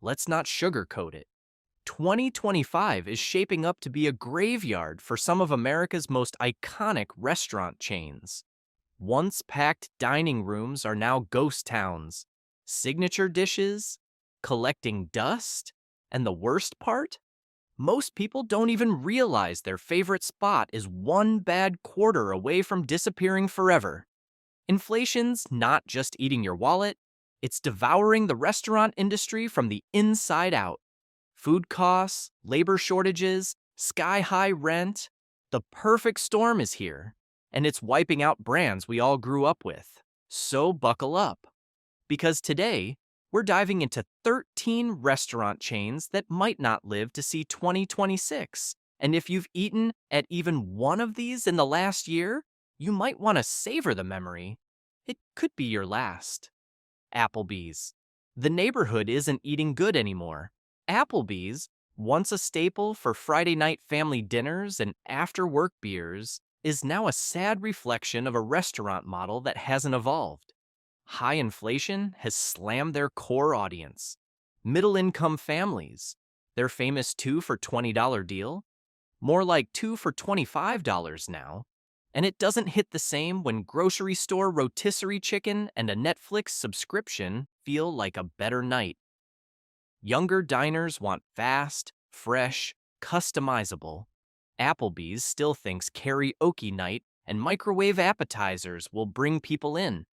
let's not sugarcoat it. 2025 is shaping up to be a graveyard for some of America's most iconic restaurant chains. Once packed dining rooms are now ghost towns. Signature dishes, collecting dust, and the worst part? Most people don't even realize their favorite spot is one bad quarter away from disappearing forever. Inflation's not just eating your wallet, it's devouring the restaurant industry from the inside out. Food costs, labor shortages, sky-high rent. The perfect storm is here, and it's wiping out brands we all grew up with. So buckle up, because today, we're diving into 13 restaurant chains that might not live to see 2026. And if you've eaten at even one of these in the last year, you might want to savor the memory. It could be your last. Applebee's. The neighborhood isn't eating good anymore. Applebee's, once a staple for Friday night family dinners and after-work beers, is now a sad reflection of a restaurant model that hasn't evolved. High inflation has slammed their core audience. Middle-income families. Their famous 2 for $20 deal? More like 2 for $25 now. And it doesn't hit the same when grocery store rotisserie chicken and a Netflix subscription feel like a better night. Younger diners want fast, fresh, customizable. Applebee's still thinks karaoke night and microwave appetizers will bring people in.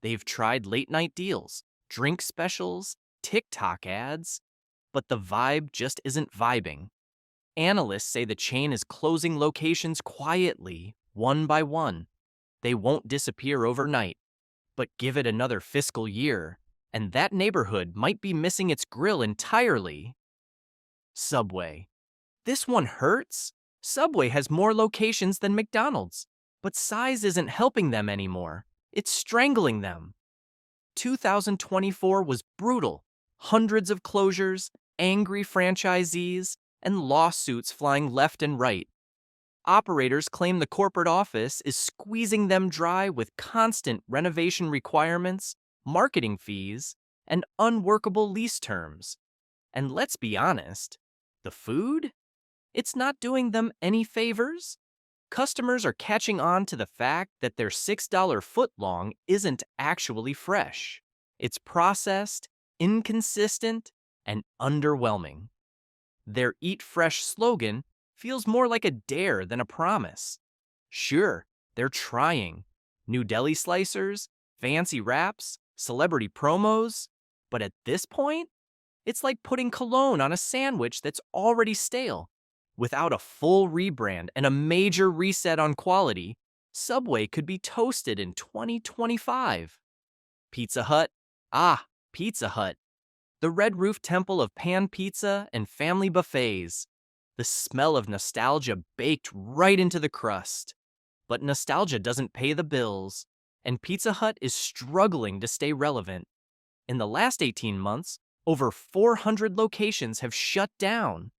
They've tried late-night deals, drink specials, TikTok ads, but the vibe just isn't vibing. Analysts say the chain is closing locations quietly, one by one. They won't disappear overnight, but give it another fiscal year, and that neighborhood might be missing its grill entirely. Subway. This one hurts. Subway has more locations than McDonald's, but size isn't helping them anymore. It's strangling them. 2024 was brutal. Hundreds of closures, angry franchisees, and lawsuits flying left and right. Operators claim the corporate office is squeezing them dry with constant renovation requirements, marketing fees, and unworkable lease terms. And let's be honest, the food? It's not doing them any favors. Customers are catching on to the fact that their $6 footlong isn't actually fresh. It's processed, inconsistent, and underwhelming. Their Eat Fresh slogan feels more like a dare than a promise. Sure, they're trying. New deli slicers, fancy wraps, celebrity promos. But at this point, it's like putting cologne on a sandwich that's already stale. Without a full rebrand and a major reset on quality, Subway could be toasted in 2025. Pizza Hut? Ah, Pizza Hut. The red roof temple of pan pizza and family buffets. The smell of nostalgia baked right into the crust. But nostalgia doesn't pay the bills, and Pizza Hut is struggling to stay relevant. In the last 18 months, over 400 locations have shut down.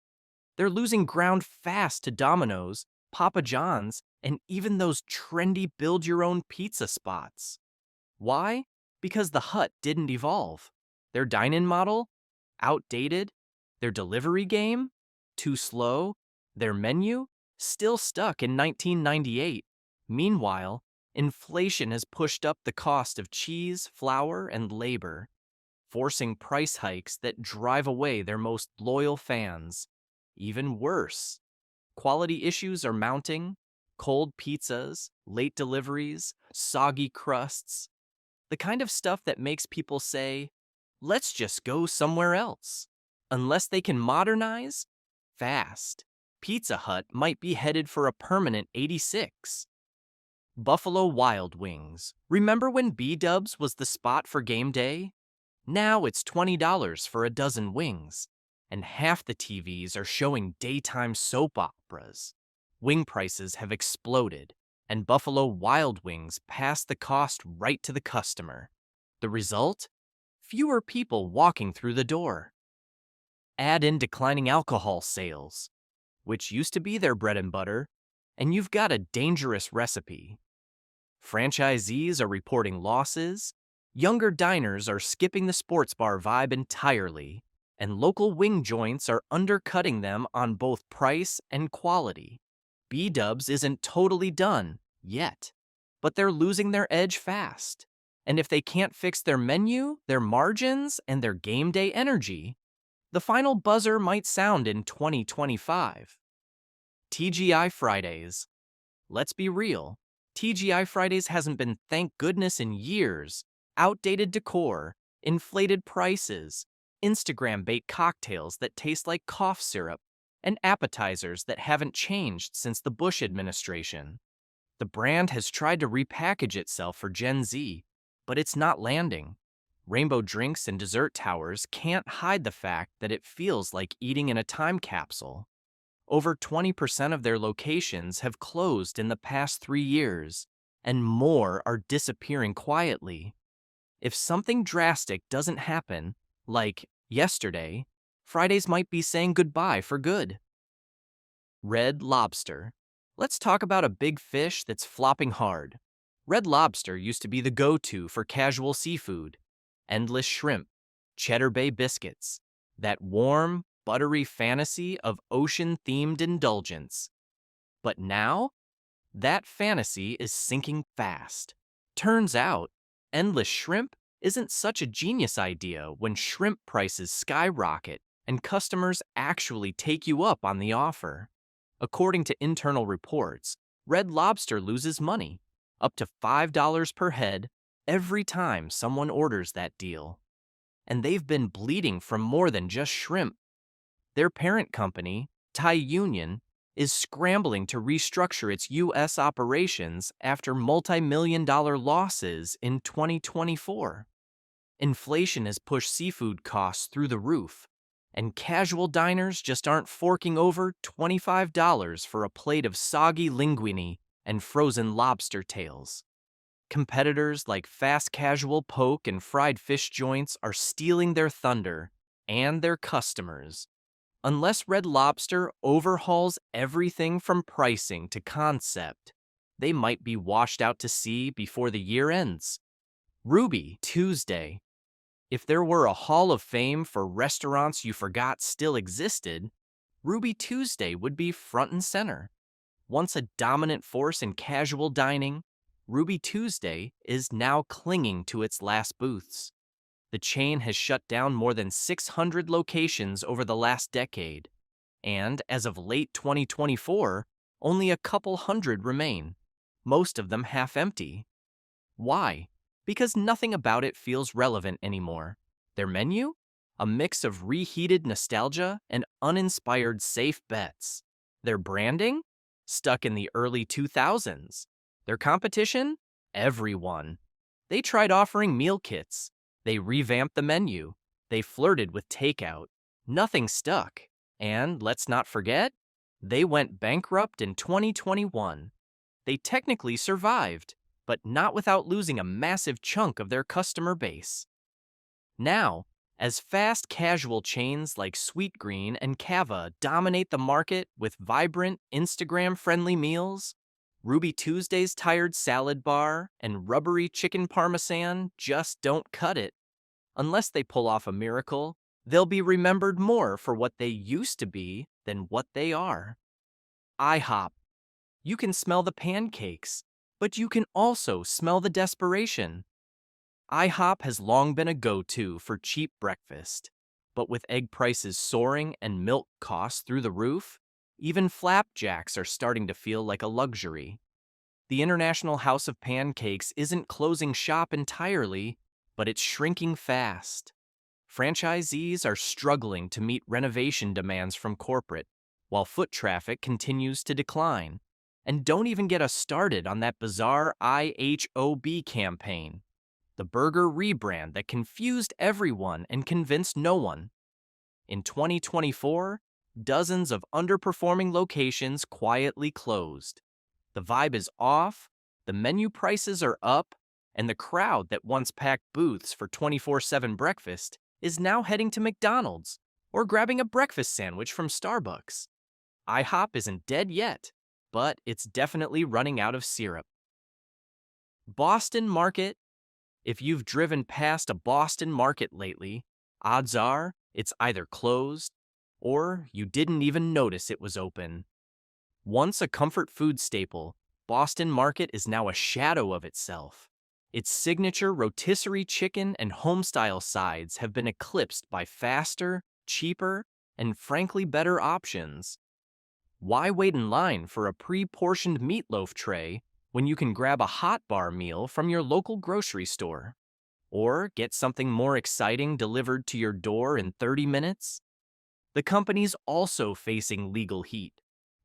They're losing ground fast to Domino's, Papa John's, and even those trendy build-your-own pizza spots. Why? Because the Hut didn't evolve. Their dine-in model? Outdated. Their delivery game? Too slow. Their menu? Still stuck in 1998. Meanwhile, inflation has pushed up the cost of cheese, flour, and labor, forcing price hikes that drive away their most loyal fans. Even worse, quality issues are mounting. Cold pizzas, late deliveries, soggy crusts. The kind of stuff that makes people say, let's just go somewhere else. Unless they can modernize, fast, Pizza Hut might be headed for a permanent 86. Buffalo Wild Wings. Remember when B-Dubs was the spot for game day? Now it's $20 for a dozen wings, and half the TVs are showing daytime soap operas. Wing prices have exploded, and Buffalo Wild Wings pass the cost right to the customer. The result? Fewer people walking through the door. Add in declining alcohol sales, which used to be their bread and butter, and you've got a dangerous recipe. Franchisees are reporting losses. Younger diners are skipping the sports bar vibe entirely. and local wing joints are undercutting them on both price and quality. B-Dubs isn't totally done yet, but they're losing their edge fast. And if they can't fix their menu, their margins, and their game day energy, the final buzzer might sound in 2025. TGI Fridays. Let's be real. TGI Fridays hasn't been thank goodness in years. Outdated decor, inflated prices, Instagram bait cocktails that taste like cough syrup, and appetizers that haven't changed since the Bush administration. The brand has tried to repackage itself for Gen Z, but it's not landing. Rainbow drinks and dessert towers can't hide the fact that it feels like eating in a time capsule. Over 20% of their locations have closed in the past 3 years, and more are disappearing quietly. If something drastic doesn't happen, like yesterday, Fridays might be saying goodbye for good. Red Lobster. Let's talk about a big fish that's flopping hard. Red Lobster used to be the go-to for casual seafood. Endless shrimp, Cheddar Bay biscuits, that warm, buttery fantasy of ocean-themed indulgence. But now, that fantasy is sinking fast. Turns out, endless shrimp isn't such a genius idea when shrimp prices skyrocket and customers actually take you up on the offer. According to internal reports, Red Lobster loses money, up to $5 per head, every time someone orders that deal. And they've been bleeding from more than just shrimp. Their parent company, Thai Union, is scrambling to restructure its U.S. operations after multi-million-dollar losses in 2024. Inflation has pushed seafood costs through the roof, and casual diners just aren't forking over $25 for a plate of soggy linguine and frozen lobster tails. Competitors like fast casual poke and fried fish joints are stealing their thunder and their customers. Unless Red Lobster overhauls everything from pricing to concept, they might be washed out to sea before the year ends. Ruby Tuesday. If there were a hall of fame for restaurants you forgot still existed, Ruby Tuesday would be front and center. Once a dominant force in casual dining, Ruby Tuesday is now clinging to its last booths. The chain has shut down more than 600 locations over the last decade, and as of late 2024, only a couple hundred remain, most of them half empty. Why? Because nothing about it feels relevant anymore. Their menu? A mix of reheated nostalgia and uninspired safe bets. Their branding? Stuck in the early 2000s. Their competition? Everyone. They tried offering meal kits. They revamped the menu. They flirted with takeout. Nothing stuck. And let's not forget, they went bankrupt in 2021. They technically survived, but not without losing a massive chunk of their customer base. Now, as fast casual chains like Sweetgreen and Cava dominate the market with vibrant, Instagram-friendly meals, Ruby Tuesday's tired salad bar and rubbery chicken parmesan just don't cut it. Unless they pull off a miracle, they'll be remembered more for what they used to be than what they are. IHOP. You can smell the pancakes, but you can also smell the desperation. IHOP has long been a go-to for cheap breakfast, but with egg prices soaring and milk costs through the roof, even flapjacks are starting to feel like a luxury. The International House of Pancakes isn't closing shop entirely, but it's shrinking fast. Franchisees are struggling to meet renovation demands from corporate, while foot traffic continues to decline. And don't even get us started on that bizarre IHOP campaign, the burger rebrand that confused everyone and convinced no one. In 2024, dozens of underperforming locations quietly closed. The vibe is off, the menu prices are up, and the crowd that once packed booths for 24/7 breakfast is now heading to McDonald's or grabbing a breakfast sandwich from Starbucks. IHOP isn't dead yet, but it's definitely running out of syrup. Boston Market. If you've driven past a Boston Market lately, odds are It's either closed or you didn't even notice it was open. Once a comfort food staple, Boston Market is now a shadow of itself. Its signature rotisserie chicken and homestyle sides have been eclipsed by faster, cheaper, and frankly better options. Why wait in line for a pre-portioned meatloaf tray when you can grab a hot bar meal from your local grocery store? Or get something more exciting delivered to your door in 30 minutes? The company's also facing legal heat,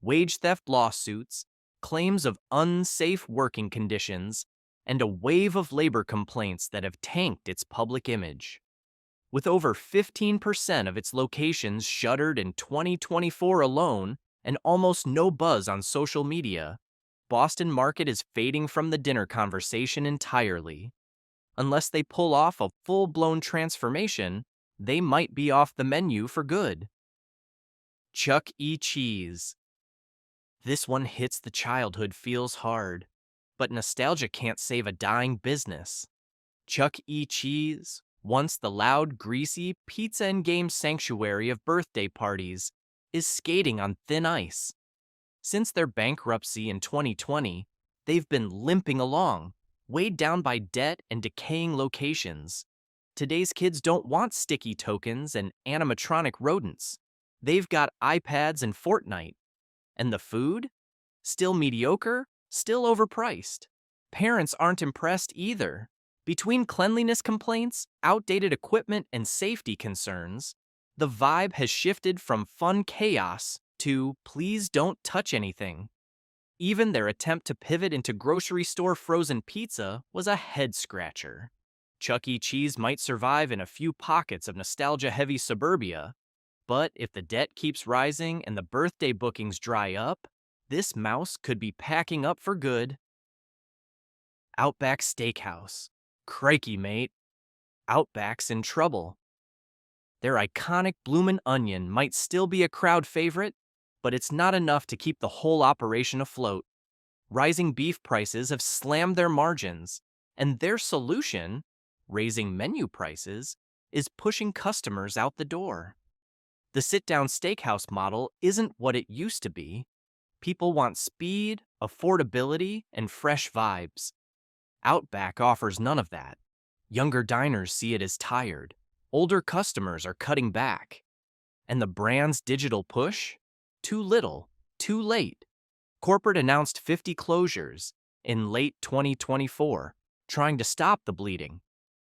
wage theft lawsuits, claims of unsafe working conditions, and a wave of labor complaints that have tanked its public image. With over 15% of its locations shuttered in 2024 alone and almost no buzz on social media, Boston Market is fading from the dinner conversation entirely. Unless they pull off a full-blown transformation, they might be off the menu for good. Chuck E. Cheese. This one hits the childhood feels hard, but nostalgia can't save a dying business. Chuck E. Cheese, once the loud, greasy pizza and game sanctuary of birthday parties, is skating on thin ice. Since their bankruptcy in 2020, they've been limping along, weighed down by debt and decaying locations. Today's kids don't want sticky tokens and animatronic rodents. They've got iPads and Fortnite. And the food? Still mediocre, still overpriced. Parents aren't impressed either. Between cleanliness complaints, outdated equipment, and safety concerns, the vibe has shifted from fun chaos to please don't touch anything. Even their attempt to pivot into grocery store frozen pizza was a head-scratcher. Chuck E. Cheese might survive in a few pockets of nostalgia-heavy suburbia, but if the debt keeps rising and the birthday bookings dry up, this mouse could be packing up for good. Outback Steakhouse. Crikey, mate. Outback's in trouble. Their iconic bloomin' onion might still be a crowd favorite, but it's not enough to keep the whole operation afloat. Rising beef prices have slammed their margins, and their solution, raising menu prices, is pushing customers out the door. The sit-down steakhouse model isn't what it used to be. People want speed, affordability, and fresh vibes. Outback offers none of that. Younger diners see it as tired. Older customers are cutting back. And the brand's digital push? Too little, too late. Corporate announced 50 closures in late 2024, trying to stop the bleeding.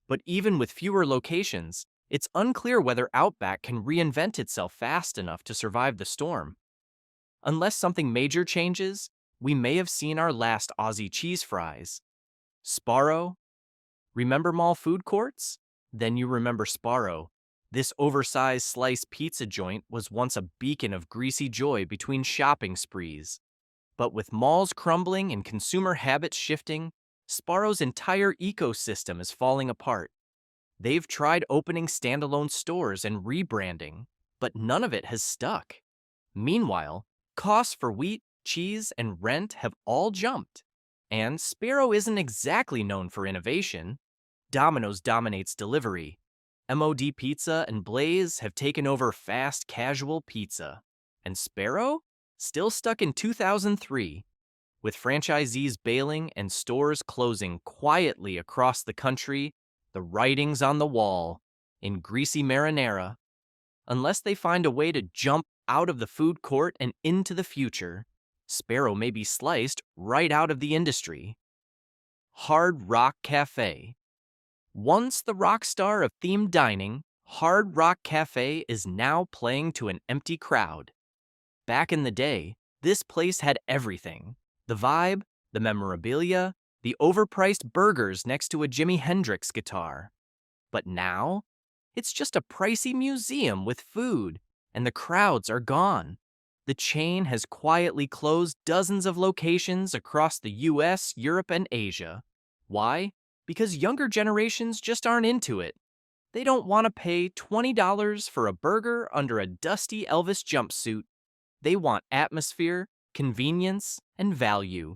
But even with fewer locations, it's unclear whether Outback can reinvent itself fast enough to survive the storm. Unless something major changes, we may have seen our last Aussie cheese fries. Sparrow? Remember mall food courts? Then you remember Sparrow. This oversized slice pizza joint was once a beacon of greasy joy between shopping sprees. But with malls crumbling and consumer habits shifting, Sparrow's entire ecosystem is falling apart. They've tried opening standalone stores and rebranding, but none of it has stuck. Meanwhile, costs for wheat, cheese, and rent have all jumped. And Sparrow isn't exactly known for innovation. Domino's dominates delivery. MOD Pizza and Blaze have taken over fast casual pizza. And Sparrow? Still stuck in 2003. With franchisees bailing and stores closing quietly across the country, the writing's on the wall, in greasy marinara. Unless they find a way to jump out of the food court and into the future, Sparrow may be sliced right out of the industry. Hard Rock Cafe. Once the rock star of themed dining, Hard Rock Cafe is now playing to an empty crowd. Back in the day, this place had everything. The vibe, the memorabilia, the overpriced burgers next to a Jimi Hendrix guitar. But now, it's just a pricey museum with food, and the crowds are gone. The chain has quietly closed dozens of locations across the US, Europe, and Asia. Why? Because younger generations just aren't into it. They don't want to pay $20 for a burger under a dusty Elvis jumpsuit. They want atmosphere, convenience, and value.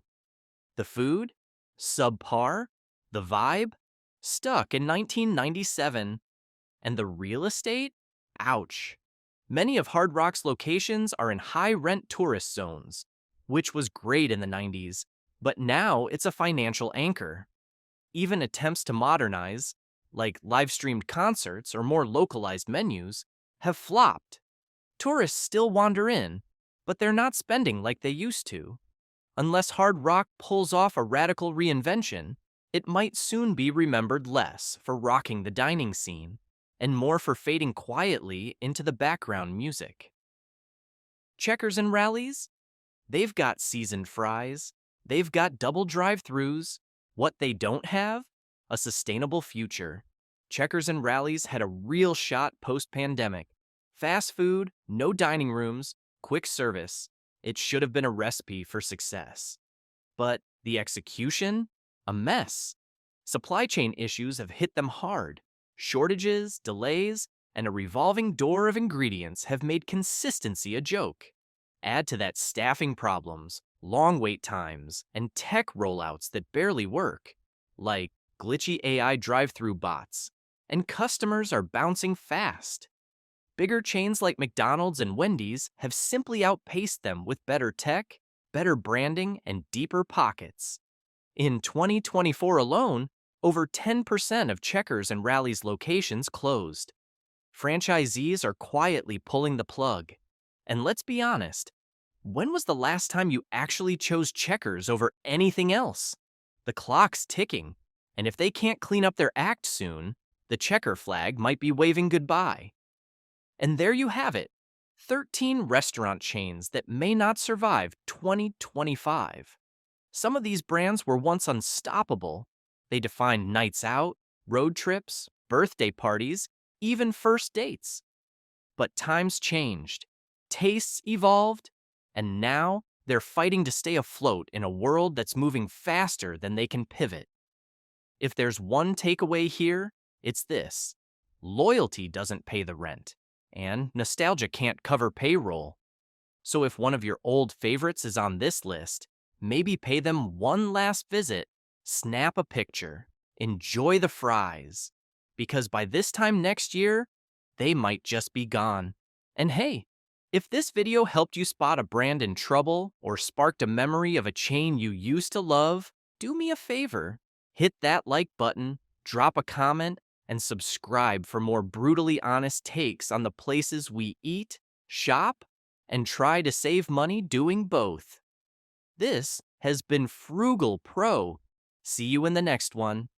The food? Subpar. The vibe? Stuck in 1997. And the real estate? Ouch. Many of Hard Rock's locations are in high-rent tourist zones, which was great in the 90s, but now it's a financial anchor. Even attempts to modernize, like live-streamed concerts or more localized menus, have flopped. Tourists still wander in, but they're not spending like they used to. Unless Hard Rock pulls off a radical reinvention, it might soon be remembered less for rocking the dining scene and more for fading quietly into the background music. Checkers and Rallies? They've got seasoned fries, they've got double drive-thrus. What they don't have? A sustainable future. Checkers and Rallies had a real shot post-pandemic. Fast food, no dining rooms, quick service. It should have been a recipe for success. But the execution? A mess. Supply chain issues have hit them hard. Shortages, delays, and a revolving door of ingredients have made consistency a joke. Add to that staffing problems, long wait times, and tech rollouts that barely work, like glitchy AI drive-through bots, and customers are bouncing fast. Bigger chains like McDonald's and Wendy's have simply outpaced them with better tech, better branding, and deeper pockets. In 2024 alone, over 10% of Checkers and Rally's locations closed. Franchisees are quietly pulling the plug. And let's be honest, when was the last time you actually chose Checkers over anything else? The clock's ticking, and if they can't clean up their act soon, the checker flag might be waving goodbye. And there you have it, 13 restaurant chains that may not survive 2025. Some of these brands were once unstoppable. They defined nights out, road trips, birthday parties, even first dates. But times changed, tastes evolved, and now they're fighting to stay afloat in a world that's moving faster than they can pivot. If there's one takeaway here, it's this: loyalty doesn't pay the rent, and nostalgia can't cover payroll. So if one of your old favorites is on this list, maybe pay them one last visit, snap a picture, enjoy the fries, because by this time next year, they might just be gone. And hey, if this video helped you spot a brand in trouble or sparked a memory of a chain you used to love, do me a favor. Hit that like button, drop a comment, and subscribe for more brutally honest takes on the places we eat, shop, and try to save money doing both. This has been Frugal Pro. See you in the next one.